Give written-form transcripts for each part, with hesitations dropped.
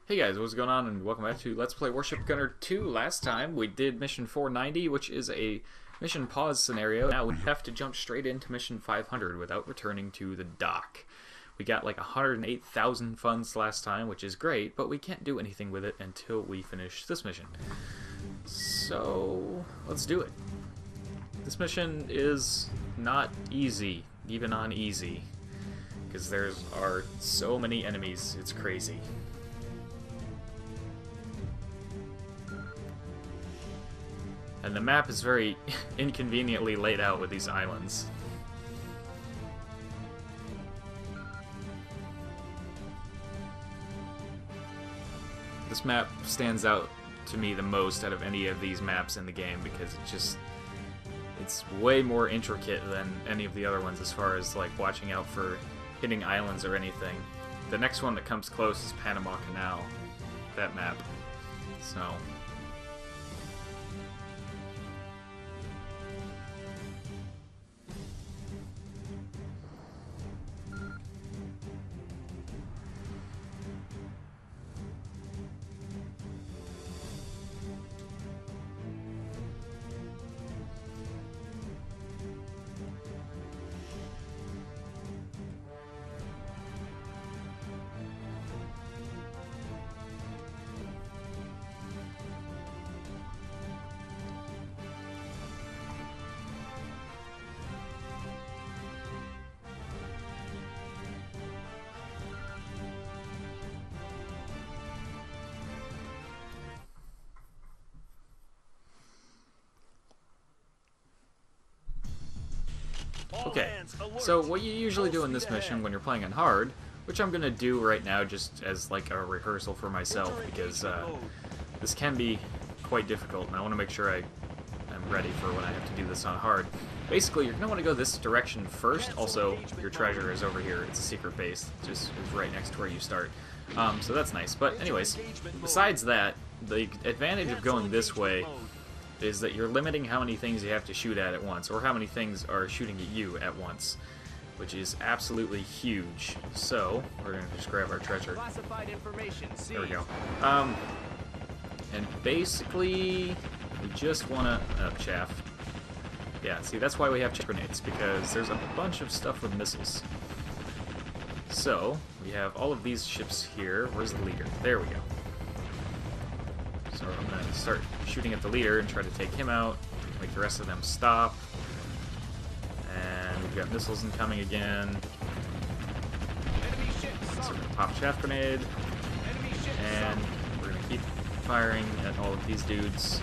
Hey guys, what's going on, and welcome back to Let's Play Warship Gunner 2. Last time we did mission 490, which is a mission pause scenario. Now we have to jump straight into mission 500 without returning to the dock. We got like 108,000 funds last time, which is great, but we can't do anything with it until we finish this mission. So, let's do it. This mission is not easy, even on easy, because there are so many enemies, it's crazy. And the map is very inconveniently laid out with these islands. This map stands out to me the most out of any of these maps in the game because it's way more intricate than any of the other ones as far as like watching out for hitting islands or anything. The next one that comes close is Panama Canal, that map. So okay, so what you usually do in this mission when you're playing on hard, which I'm going to do right now just as like a rehearsal for myself, because this can be quite difficult, and I want to make sure I'm ready for when I have to do this on hard. Basically, you're going to want to go this direction first. Also, your treasure is over here. It's a secret base. It's right next to where you start. So that's nice. But anyways, besides that, the advantage of going this way is that you're limiting how many things you have to shoot at once, or how many things are shooting at you at once, which is absolutely huge. So, we're going to just grab our treasure. There we go. And basically, we just want to... Oh, chaff. Yeah, see, that's why we have chaff grenades, because there's a bunch of stuff with missiles. So, we have all of these ships here. Where's the leader? There we go. So I'm going to start shooting at the leader and try to take him out, make the rest of them stop. And we've got missiles incoming again. So we're going to pop chaff grenade. And we're going to keep firing at all of these dudes.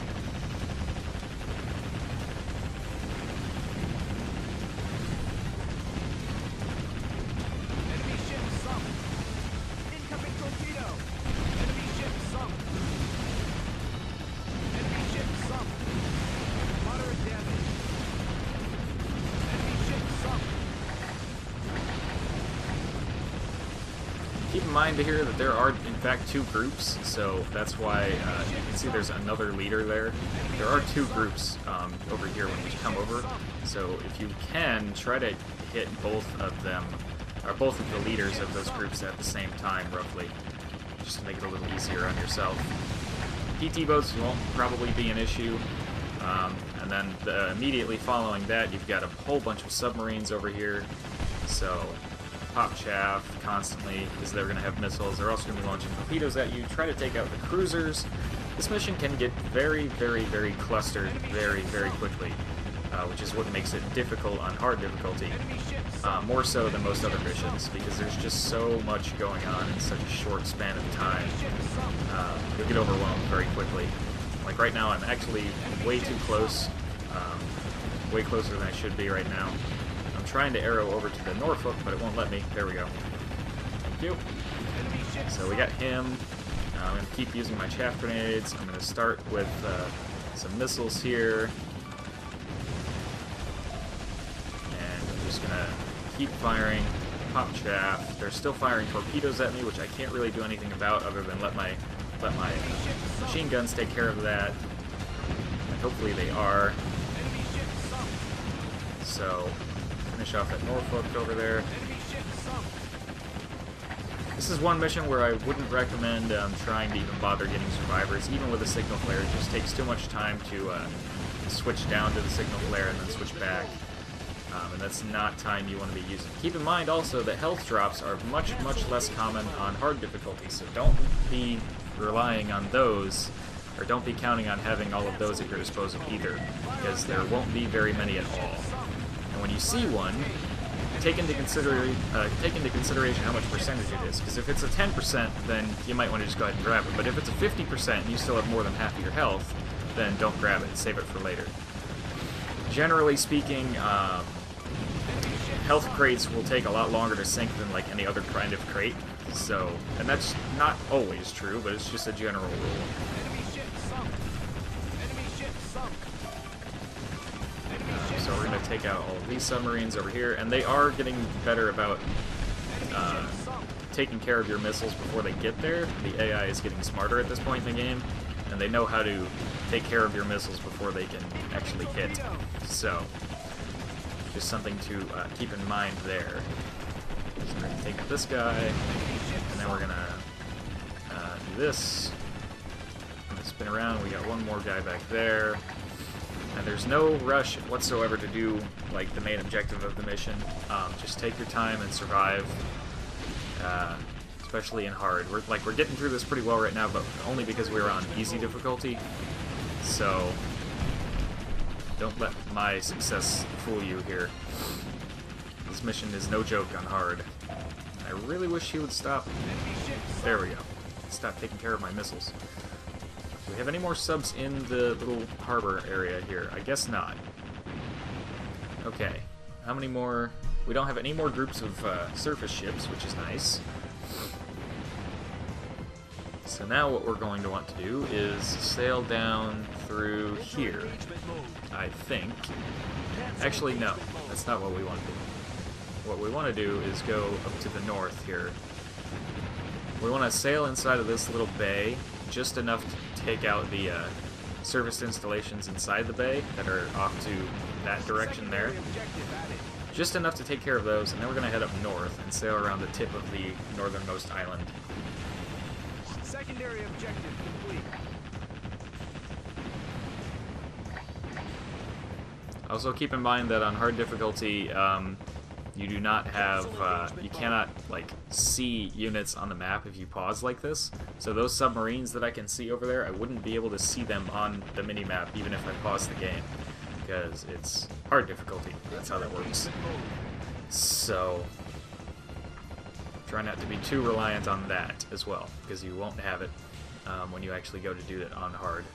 Keep in mind here that there are, in fact, two groups, so that's why you can see there's another leader there. There are two groups over here when you come over, so if you can, try to hit both of them, or both of the leaders of those groups at the same time, roughly, just to make it a little easier on yourself. PT boats won't probably be an issue, and then immediately following that, you've got a whole bunch of submarines over here, so pop chaff constantly, because they're going to have missiles. They're also going to be launching torpedoes at you. Try to take out the cruisers. This mission can get very, very, very clustered very, very quickly, which is what makes it difficult on hard difficulty, more so than most other missions, because there's just so much going on in such a short span of time. You'll get overwhelmed very quickly. Like right now, I'm actually way too close, way closer than I should be right now. I'm trying to arrow over to the Norfolk, but it won't let me. There we go. Thank you. So we got him. I'm going to keep using my chaff grenades. I'm going to start with some missiles here. And I'm just going to keep firing. Pop chaff. They're still firing torpedoes at me, which I can't really do anything about other than let my machine guns take care of that. And hopefully they are. So finish off at Norfolk over there. This is one mission where I wouldn't recommend trying to even bother getting survivors. Even with a signal flare, it just takes too much time to switch down to the signal flare and then switch back. And that's not time you want to be using. Keep in mind also that health drops are much, much less common on hard difficulty, so don't be relying on those, or don't be counting on having all of those at your disposal either, because there won't be very many at all. And when you see one, take into consideration how much percentage it is, because if it's a 10%, then you might want to just go ahead and grab it, but if it's a 50% and you still have more than half of your health, then don't grab it, save it for later. Generally speaking, health crates will take a lot longer to sink than like any other kind of crate, so, and that's not always true, but it's just a general rule. So we're going to take out all of these submarines over here, and they are getting better about taking care of your missiles before they get there. The AI is getting smarter at this point in the game, and they know how to take care of your missiles before they can actually hit. So, just something to keep in mind there. So we're going to take out this guy, and then we're going to do this. I'm going to spin around. We got one more guy back there. And there's no rush whatsoever to do like the main objective of the mission. Just take your time and survive, especially in hard. We're getting through this pretty well right now, but only because we're on easy difficulty. So don't let my success fool you here. This mission is no joke on hard. I really wish he would stop. There we go. Stop taking care of my missiles. Do we have any more subs in the little harbor area here? I guess not. Okay. How many more? We don't have any more groups of surface ships, which is nice. So now what we're going to want to do is sail down through here, I think. Actually, no. That's not what we want to do. What we want to do is go up to the north here. We want to sail inside of this little bay, just enough to take out the service installations inside the bay that are off to that direction there. Just enough to take care of those, and then we're going to head up north and sail around the tip of the northernmost island. Secondary objective complete. Also keep in mind that on hard difficulty, you do not have, you cannot, like, see units on the map if you pause like this. So those submarines that I can see over there, I wouldn't be able to see them on the mini-map even if I pause the game, because it's hard difficulty. That's how that works. So, try not to be too reliant on that as well, because you won't have it when you actually go to do it on hard.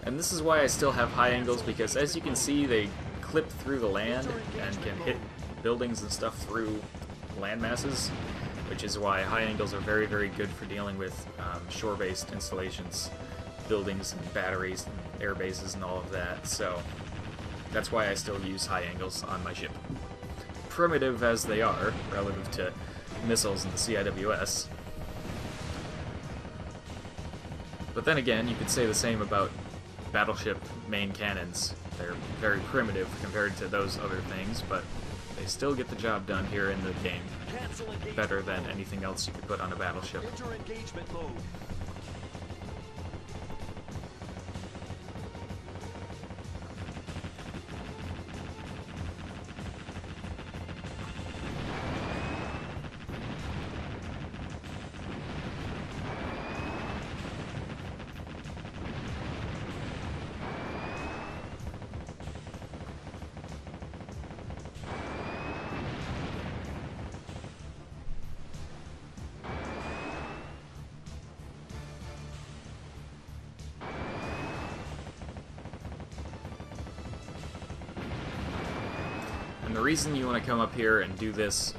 And this is why I still have high angles, because as you can see, they clip through the land and can hit buildings and stuff through land masses, which is why high angles are very, very good for dealing with shore-based installations, buildings and batteries and air bases and all of that. So that's why I still use high angles on my ship. Primitive as they are, relative to missiles and the CIWS. But then again, you could say the same about battleship main cannons. They're very primitive compared to those other things, but they still get the job done here in the game better than anything else you could put on a battleship. Enter engagement mode. The reason you want to come up here and do this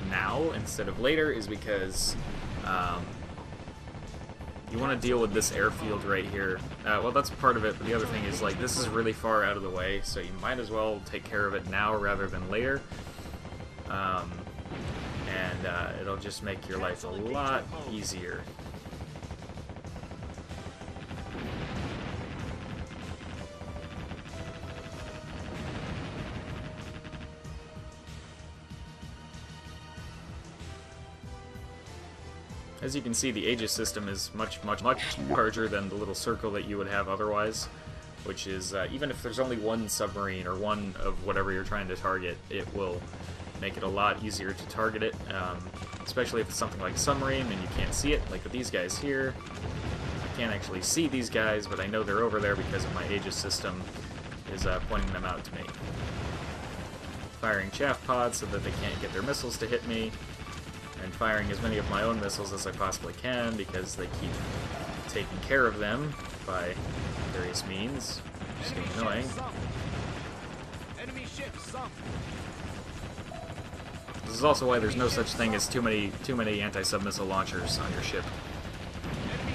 now instead of later is because you want to deal with this airfield right here. Well, that's part of it, but the other thing is, like, this is really far out of the way, so you might as well take care of it now rather than later. It'll just make your life a lot easier. As you can see, the Aegis system is much larger than the little circle that you would have otherwise, which is, even if there's only one submarine or one of whatever you're trying to target, it will make it a lot easier to target it, especially if it's something like submarine and you can't see it, like with these guys here. I can't actually see these guys, but I know they're over there because of my Aegis system is pointing them out to me. Firing chaff pods so that they can't get their missiles to hit me, and firing as many of my own missiles as I possibly can because they keep taking care of them by various means. Just getting annoying. Enemy ship sunk. This is also why there's no such thing as too many anti-sub missile launchers on your ship,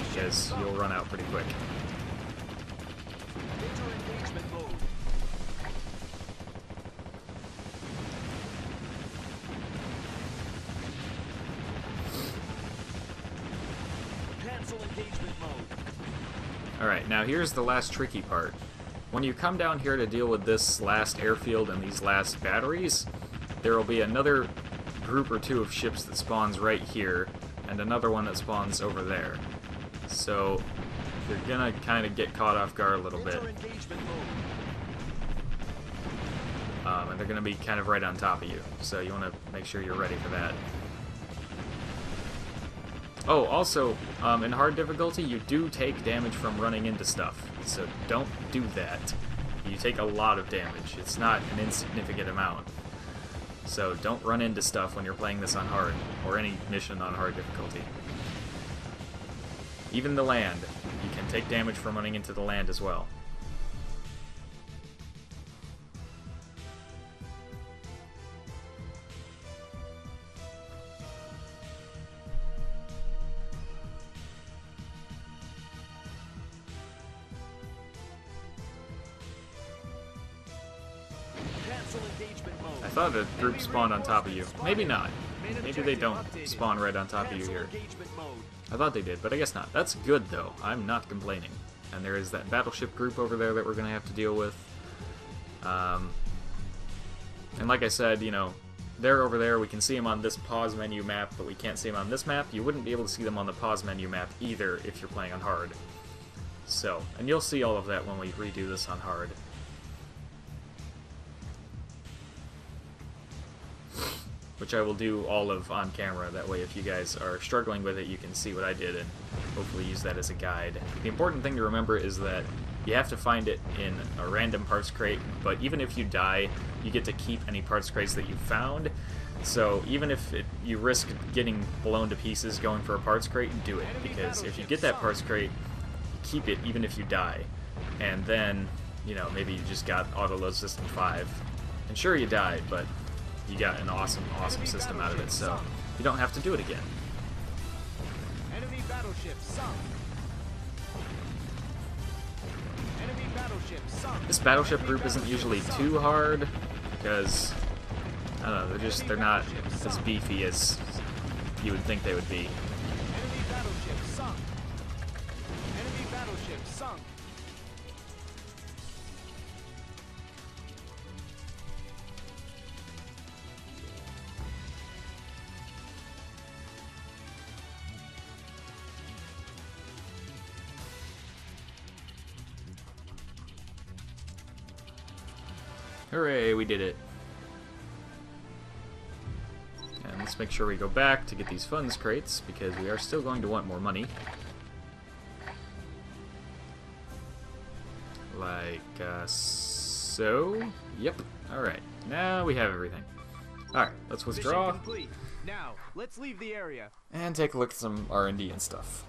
because you'll run out pretty quick. Enter engagement mode. Cancel engagement mode. Alright, now here's the last tricky part. When you come down here to deal with this last airfield and these last batteries, there will be another group or two of ships that spawns right here, and another one that spawns over there. So you're gonna kind of get caught off guard a little bit. And they're gonna be kind of right on top of you, so you want to make sure you're ready for that. Oh, also, in hard difficulty, you do take damage from running into stuff, so don't do that. You take a lot of damage. It's not an insignificant amount. So don't run into stuff when you're playing this on hard, or any mission on hard difficulty. Even the land. You can take damage from running into the land as well. I thought a group spawned on top of you. Maybe not. Maybe they don't spawn right on top of you here. I thought they did, but I guess not. That's good, though. I'm not complaining. And there is that battleship group over there that we're going to have to deal with. And like I said, you know, they're over there. We can see them on this pause menu map, but we can't see them on this map. You wouldn't be able to see them on the pause menu map either if you're playing on hard. So, and you'll see all of that when we redo this on hard. Which I will do all of on camera, that way if you guys are struggling with it, you can see what I did and hopefully use that as a guide. The important thing to remember is that you have to find it in a random parts crate, but even if you die, you get to keep any parts crates that you found. So even if you risk getting blown to pieces going for a parts crate, do it, because if you get that parts crate, keep it even if you die. And then, you know, maybe you just got auto-load system 5. And sure, you died, but you got an awesome system out of it, so you don't have to do it again. Enemy battleship sunk. Enemy battleship sunk. This battleship group isn't usually too hard, because, I don't know, they're not as beefy as you would think they would be. Enemy battleship sunk. Enemy battleship sunk. Hooray, we did it. And let's make sure we go back to get these funds crates, because we are still going to want more money. Like, so? Yep. Alright, now we have everything. Alright, let's withdraw. Mission complete. Now, let's leave the area. And take a look at some R&D and stuff.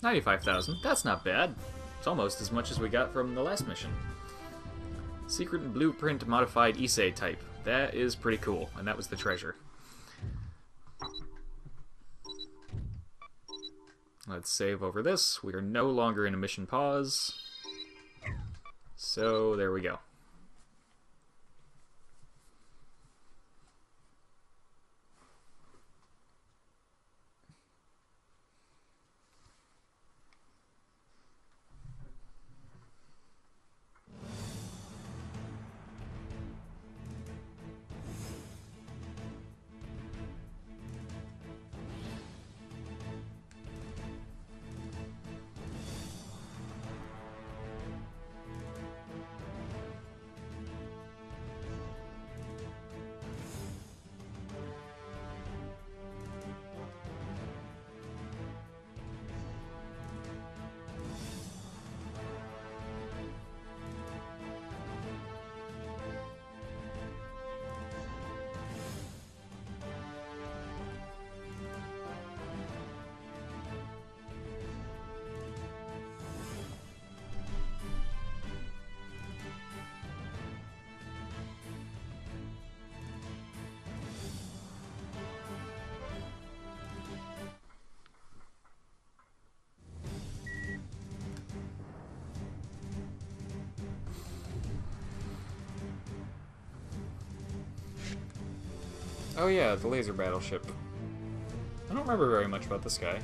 $95,000. That's not bad. It's almost as much as we got from the last mission. Secret blueprint modified Issei type. That is pretty cool, and that was the treasure. Let's save over this. We are no longer in a mission pause. So there we go. Oh yeah, the laser battleship. I don't remember very much about this guy.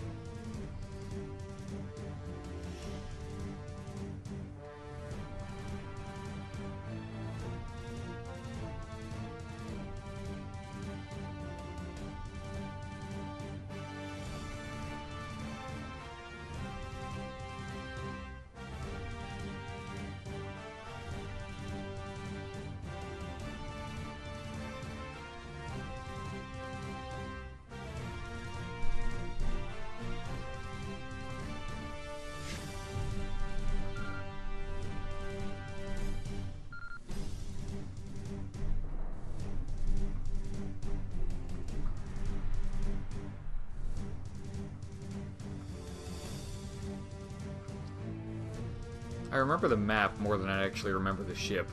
I remember the map more than I actually remember the ship.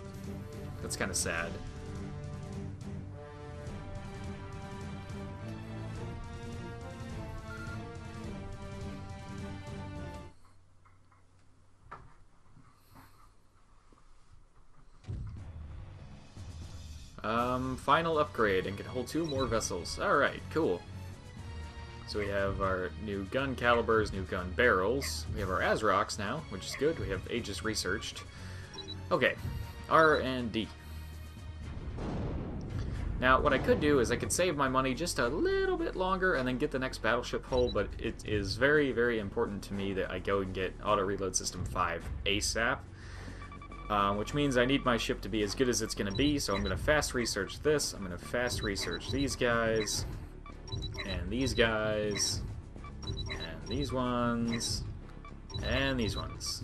That's kind of sad. Final upgrade and can hold 2 more vessels. Alright, cool. So we have our new gun calibers, new gun barrels. We have our ASROCs now, which is good. We have Aegis researched. Okay, R and D. Now, what I could do is I could save my money just a little bit longer and then get the next battleship hull, but it is very, very important to me that I go and get Auto Reload System 5 ASAP. Which means I need my ship to be as good as it's going to be, so I'm going to fast research this, I'm going to fast research these guys, and these guys, and these ones, and these ones.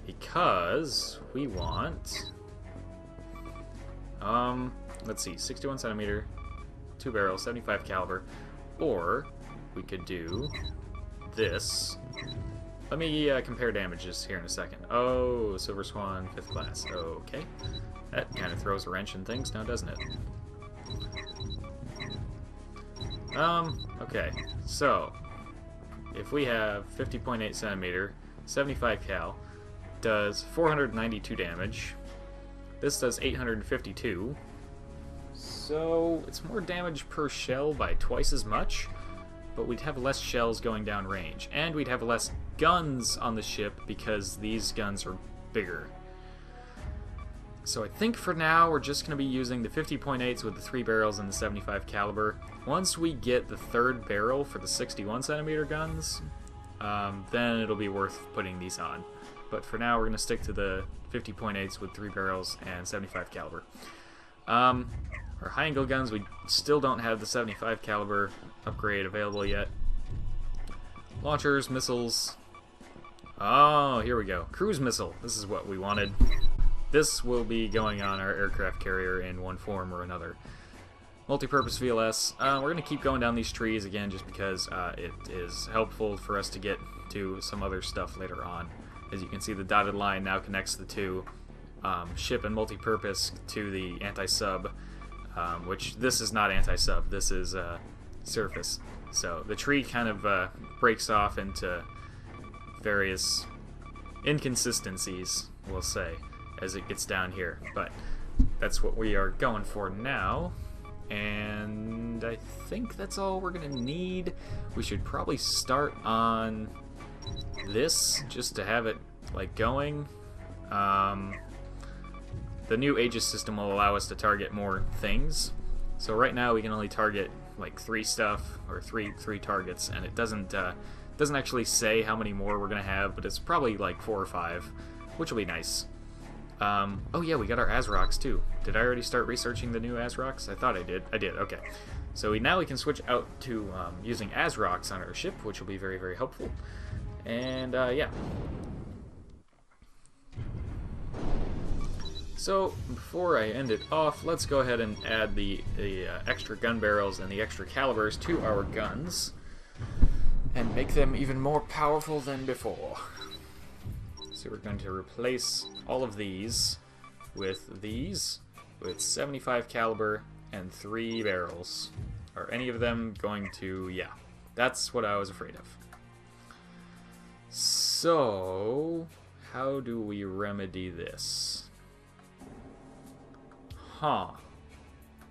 Because we want, let's see, 61 centimeter, 2 barrels, 75 caliber, or we could do this. Let me compare damages here in a second. Oh, Silver Swan, 5th class. Okay. That kind of throws a wrench in things now, doesn't it? Okay. So, if we have 50.8 centimeter, 75 cal, does 492 damage. This does 852. So, it's more damage per shell by twice as much, but we'd have less shells going down range. And we'd have less guns on the ship because these guns are bigger. So I think for now we're just going to be using the 50.8s with the 3 barrels and the 75 caliber. Once we get the 3rd barrel for the 61 centimeter guns, then it'll be worth putting these on. But for now we're going to stick to the 50.8s with 3 barrels and 75 caliber. Our high angle guns, we still don't have the 75 caliber upgrade available yet. Launchers, missiles. Oh, here we go. Cruise missile. This is what we wanted. This will be going on our aircraft carrier in one form or another. Multi-purpose VLS. We're going to keep going down these trees again just because it is helpful for us to get to some other stuff later on. As you can see, the dotted line now connects the two ship and multi-purpose to the anti-sub, which this is not anti-sub, this is surface. So the tree kind of breaks off into various inconsistencies, we'll say, as it gets down here. But that's what we are going for now. And I think that's all we're going to need. We should probably start on this just to have it like going. The new Aegis system will allow us to target more things. So right now we can only target like 3 stuff, or three targets, and it doesn't actually say how many more we're gonna have, but it's probably like 4 or 5, which will be nice. Oh yeah, we got our ASROCs too. Did I already start researching the new ASROCs? I thought I did. I did, okay. So now we can switch out to using ASROCs on our ship, which will be very, very helpful. And yeah. So before I end it off, let's go ahead and add the extra gun barrels and the extra calibers to our guns and make them even more powerful than before. So we're going to replace all of these with 75 caliber and 3 barrels. Are any of them going to... yeah, that's what I was afraid of. So, how do we remedy this? Huh.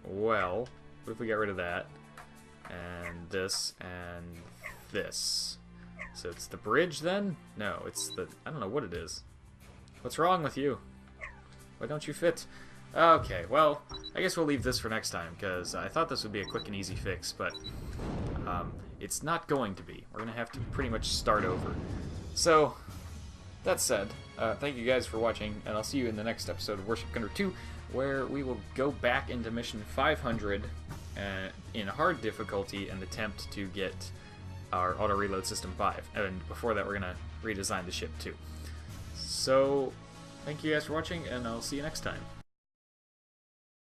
well, what if we get rid of that? And this, and this. So it's the bridge then? No, it's the... I don't know what it is. What's wrong with you? Why don't you fit? Okay, well, I guess we'll leave this for next time, because I thought this would be a quick and easy fix, but it's not going to be. We're going to have to pretty much start over. So, that said, thank you guys for watching, and I'll see you in the next episode of Warship Gunner 2, where we will go back into mission 500 in hard difficulty and attempt to get our auto-reload system 5. And before that, we're going to redesign the ship too. So, thank you guys for watching, and I'll see you next time.